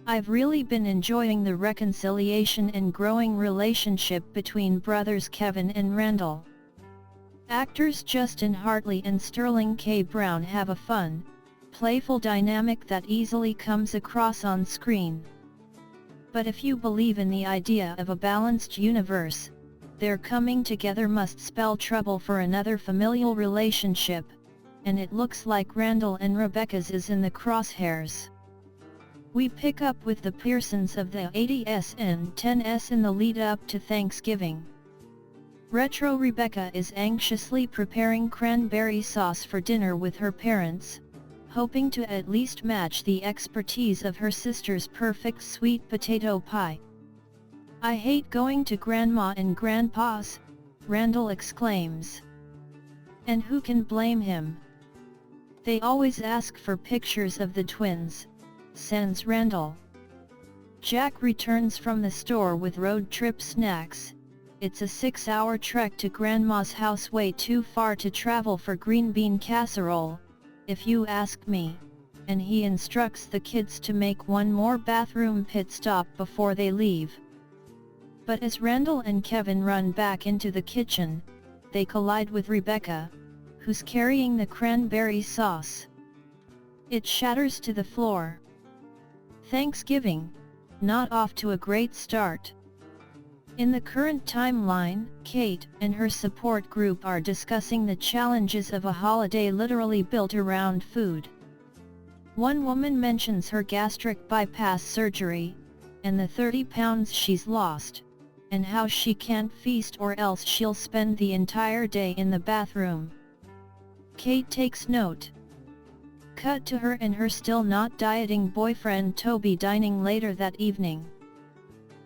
I've really been enjoying the reconciliation and growing relationship between brothers Kevin and Randall. Actors Justin Hartley and Sterling K. Brown have a fun, playful dynamic that easily comes across on screen. But if you believe in the idea of a balanced universe, their coming together must spell trouble for another familial relationship, and it looks like Randall and Rebecca's is in the crosshairs. We pick up with the Pearsons of the 80s and 10s in the lead-up to Thanksgiving. Retro Rebecca is anxiously preparing cranberry sauce for dinner with her parents, hoping to at least match the expertise of her sister's perfect sweet potato pie. "I hate going to Grandma and Grandpa's," Randall exclaims. And who can blame him? "They always ask for pictures of the twins," sends Randall. Jack returns from the store with road trip snacks. It's a 6-hour trek to Grandma's house, way too far to travel for green bean casserole, if you ask me, and he instructs the kids to make one more bathroom pit stop before they leave. But as Randall and Kevin run back into the kitchen, they collide with Rebecca, who's carrying the cranberry sauce. It shatters to the floor. Thanksgiving, not off to a great start. In the current timeline, Kate and her support group are discussing the challenges of a holiday literally built around food. One woman mentions her gastric bypass surgery, and the 30 pounds she's lost, and how she can't feast or else she'll spend the entire day in the bathroom. Kate takes note. Cut to her and her still not dieting boyfriend Toby dining later that evening.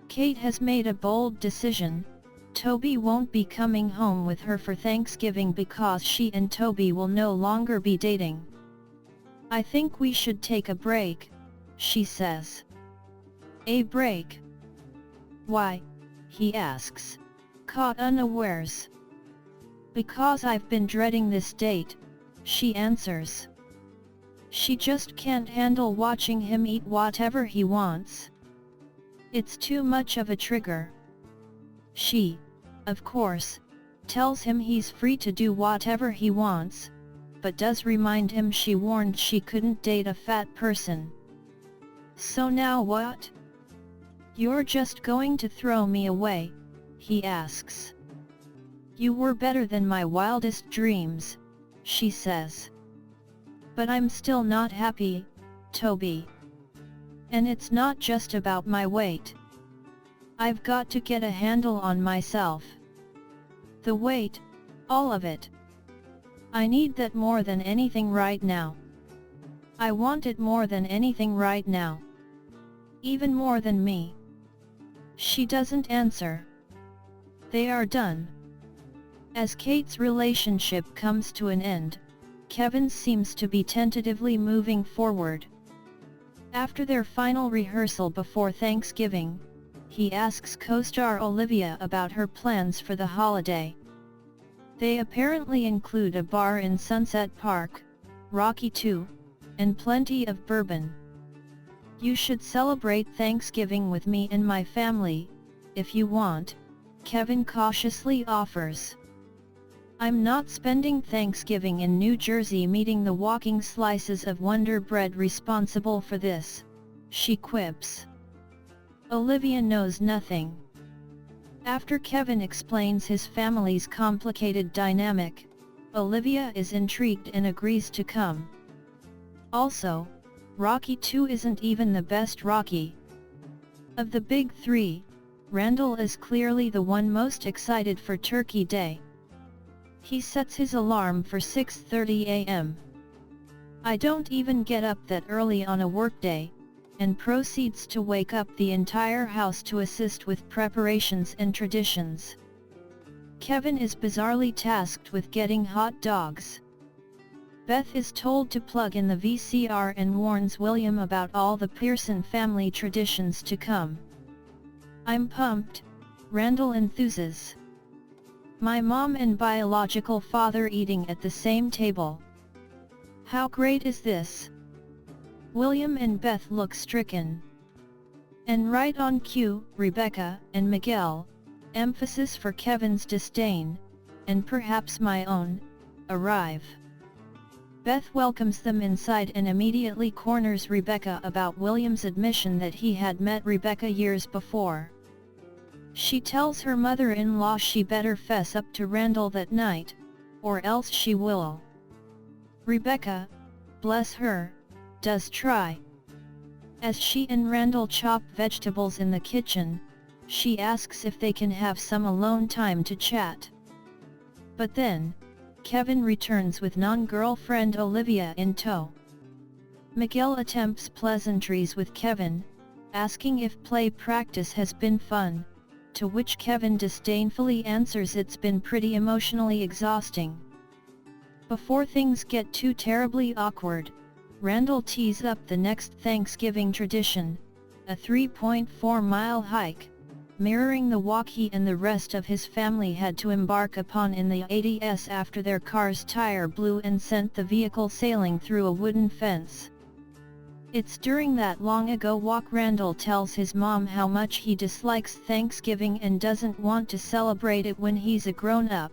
Kate has made a bold decision. Toby won't be coming home with her for Thanksgiving because she and Toby will no longer be dating. "I think we should take a break," she says. "A break? Why?" he asks, caught unawares. "Because I've been dreading this date," she answers. She just can't handle watching him eat whatever he wants. It's too much of a trigger. She, of course, tells him he's free to do whatever he wants, but does remind him she warned she couldn't date a fat person. "So now what? You're just going to throw me away?" he asks. "You were better than my wildest dreams," she says. "But I'm still not happy, Toby. And it's not just about my weight. I've got to get a handle on myself. The weight, all of it. I need that more than anything right now. I want it more than anything right now. Even more than me." She doesn't answer. They are done. As Kate's relationship comes to an end, Kevin seems to be tentatively moving forward. After their final rehearsal before Thanksgiving, he asks co-star Olivia about her plans for the holiday. They apparently include a bar in Sunset Park, Rocky II, and plenty of bourbon. "You should celebrate Thanksgiving with me and my family, if you want," Kevin cautiously offers. "I'm not spending Thanksgiving in New Jersey meeting the walking slices of Wonder Bread responsible for this," she quips. Olivia knows nothing. After Kevin explains his family's complicated dynamic, Olivia is intrigued and agrees to come. Also, Rocky II isn't even the best Rocky. Of the big three, Randall is clearly the one most excited for Turkey Day. He sets his alarm for 6:30 a.m. "I don't even get up that early on a workday," and proceeds to wake up the entire house to assist with preparations and traditions. Kevin is bizarrely tasked with getting hot dogs. Beth is told to plug in the VCR and warns William about all the Pearson family traditions to come. "I'm pumped," Randall enthuses. "My mom and biological father eating at the same table. How great is this?" William and Beth look stricken. And right on cue, Rebecca and Miguel, emphasis for Kevin's disdain, and perhaps my own, arrive. Beth welcomes them inside and immediately corners Rebecca about William's admission that he had met Rebecca years before. She tells her mother-in-law she better fess up to Randall that night, or else she will. Rebecca, bless her, does try. As she and Randall chop vegetables in the kitchen, she asks if they can have some alone time to chat. But then, Kevin returns with non-girlfriend Olivia in tow. Miguel attempts pleasantries with Kevin, asking if play practice has been fun, to which Kevin disdainfully answers it's been pretty emotionally exhausting. Before things get too terribly awkward, Randall tees up the next Thanksgiving tradition, a 3.4-mile hike, mirroring the walk he and the rest of his family had to embark upon in the 80s after their car's tire blew and sent the vehicle sailing through a wooden fence. It's during that long-ago walk Randall tells his mom how much he dislikes Thanksgiving and doesn't want to celebrate it when he's a grown-up.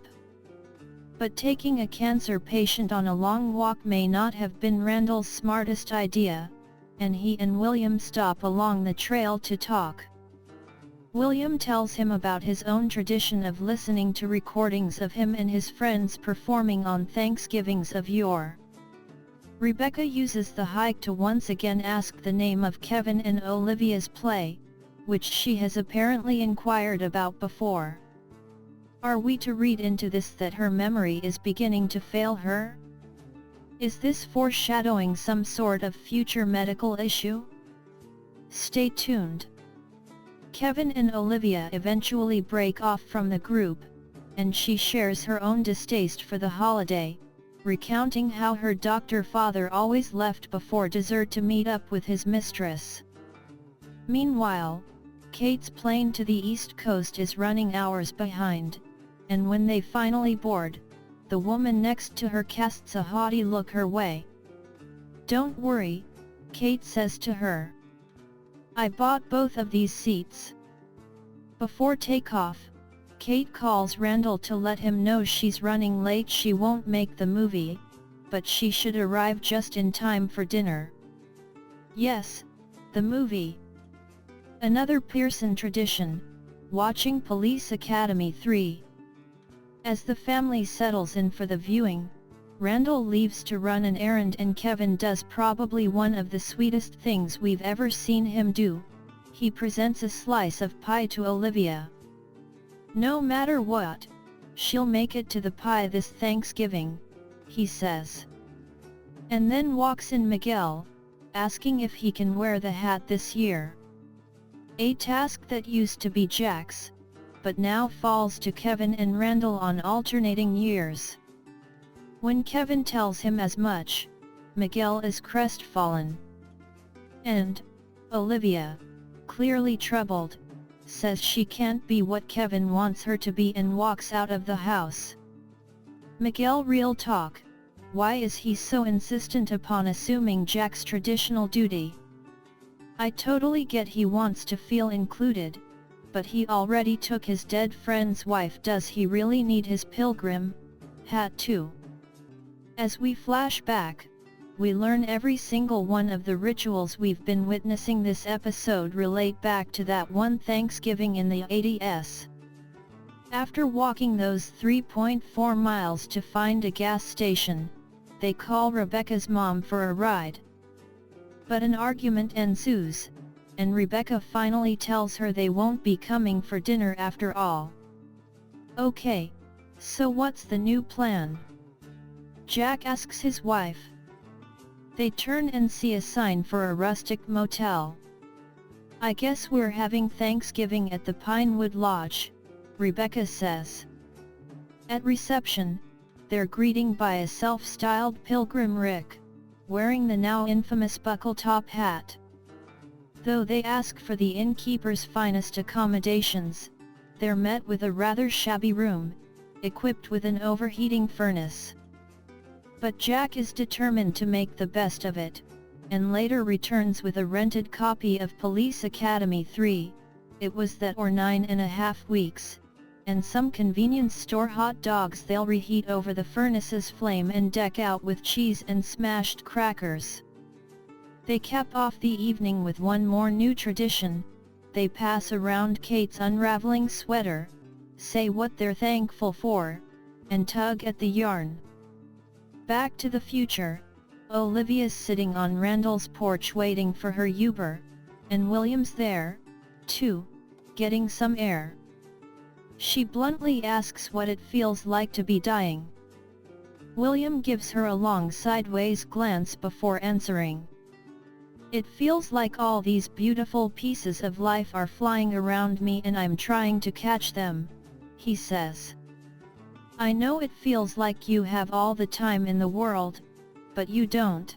But taking a cancer patient on a long walk may not have been Randall's smartest idea, and he and William stop along the trail to talk. William tells him about his own tradition of listening to recordings of him and his friends performing on Thanksgivings of yore. Rebecca uses the hike to once again ask the name of Kevin and Olivia's play, which she has apparently inquired about before. Are we to read into this that her memory is beginning to fail her? Is this foreshadowing some sort of future medical issue? Stay tuned. Kevin and Olivia eventually break off from the group, and she shares her own distaste for the holiday, recounting how her doctor father always left before dessert to meet up with his mistress. Meanwhile, Kate's plane to the East Coast is running hours behind, and when they finally board, the woman next to her casts a haughty look her way. "Don't worry," Kate says to her. "I bought both of these seats." Before takeoff, Kate calls Randall to let him know she's running late. She won't make the movie, but she should arrive just in time for dinner. Yes, the movie. Another Pearson tradition, watching Police Academy 3. As the family settles in for the viewing, Randall leaves to run an errand and Kevin does probably one of the sweetest things we've ever seen him do. He presents a slice of pie to Olivia. "No matter what, she'll make it to the pie this Thanksgiving," he says. And then walks in Miguel, asking if he can wear the hat this year. A task that used to be Jack's, but now falls to Kevin and Randall on alternating years. When Kevin tells him as much, Miguel is crestfallen. And Olivia, clearly troubled, says she can't be what Kevin wants her to be and walks out of the house. Miguel: real talk, why is he so insistent upon assuming Jack's traditional duty? I totally get he wants to feel included, but he already took his dead friend's wife. Does he really need his pilgrim hat too? As we flash back, we learn every single one of the rituals we've been witnessing this episode relate back to that one Thanksgiving in the 80s. After walking those 3.4 miles to find a gas station, they call Rebecca's mom for a ride. But an argument ensues, and Rebecca finally tells her they won't be coming for dinner after all. Okay, so what's the new plan? Jack asks his wife. They turn and see a sign for a rustic motel. I guess we're having Thanksgiving at the Pinewood Lodge, Rebecca says. At reception, they're greeted by a self-styled Pilgrim Rick, wearing the now infamous buckle-top hat. Though they ask for the innkeeper's finest accommodations, they're met with a rather shabby room, equipped with an overheating furnace. But Jack is determined to make the best of it, and later returns with a rented copy of Police Academy 3, it was that or 9.5 weeks, and some convenience store hot dogs they'll reheat over the furnace's flame and deck out with cheese and smashed crackers. They cap off the evening with one more new tradition. They pass around Kate's unraveling sweater, say what they're thankful for, and tug at the yarn. Back to the future, Olivia's sitting on Randall's porch waiting for her Uber, and William's there, too, getting some air. She bluntly asks what it feels like to be dying. William gives her a long sideways glance before answering. It feels like all these beautiful pieces of life are flying around me and I'm trying to catch them, he says. I know it feels like you have all the time in the world, but you don't.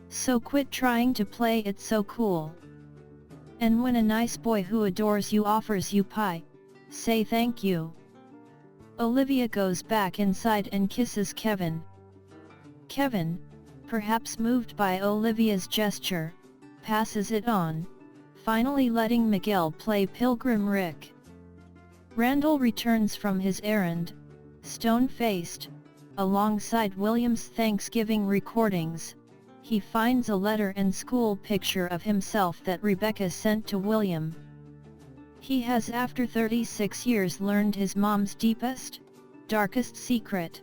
So quit trying to play it so cool. And when a nice boy who adores you offers you pie, say thank you. Olivia goes back inside and kisses Kevin. Kevin, perhaps moved by Olivia's gesture, passes it on, finally letting Miguel play Pilgrim Rick. Randall returns from his errand, stone-faced, alongside William's Thanksgiving recordings. He finds a letter and school picture of himself that Rebecca sent to William. He has after 36 years learned his mom's deepest, darkest secret.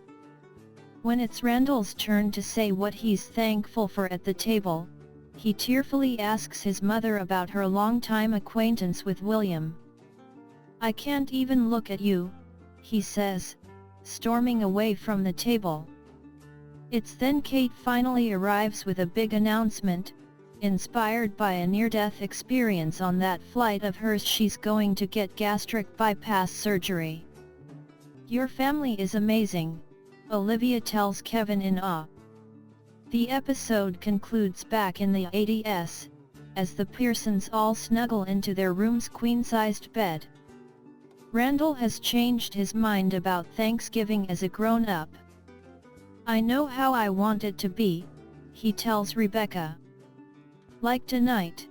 When it's Randall's turn to say what he's thankful for at the table, he tearfully asks his mother about her longtime acquaintance with William. I can't even look at you, he says, storming away from the table. It's then Kate finally arrives with a big announcement, inspired by a near-death experience on that flight of hers. She's going to get gastric bypass surgery. Your family is amazing, Olivia tells Kevin in awe. The episode concludes back in the 80s, as the Pearsons all snuggle into their room's queen-sized bed. Randall has changed his mind about Thanksgiving as a grown-up. I know how I want it to be, he tells Rebecca. Like tonight.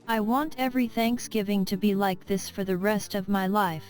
I want every Thanksgiving to be like this for the rest of my life.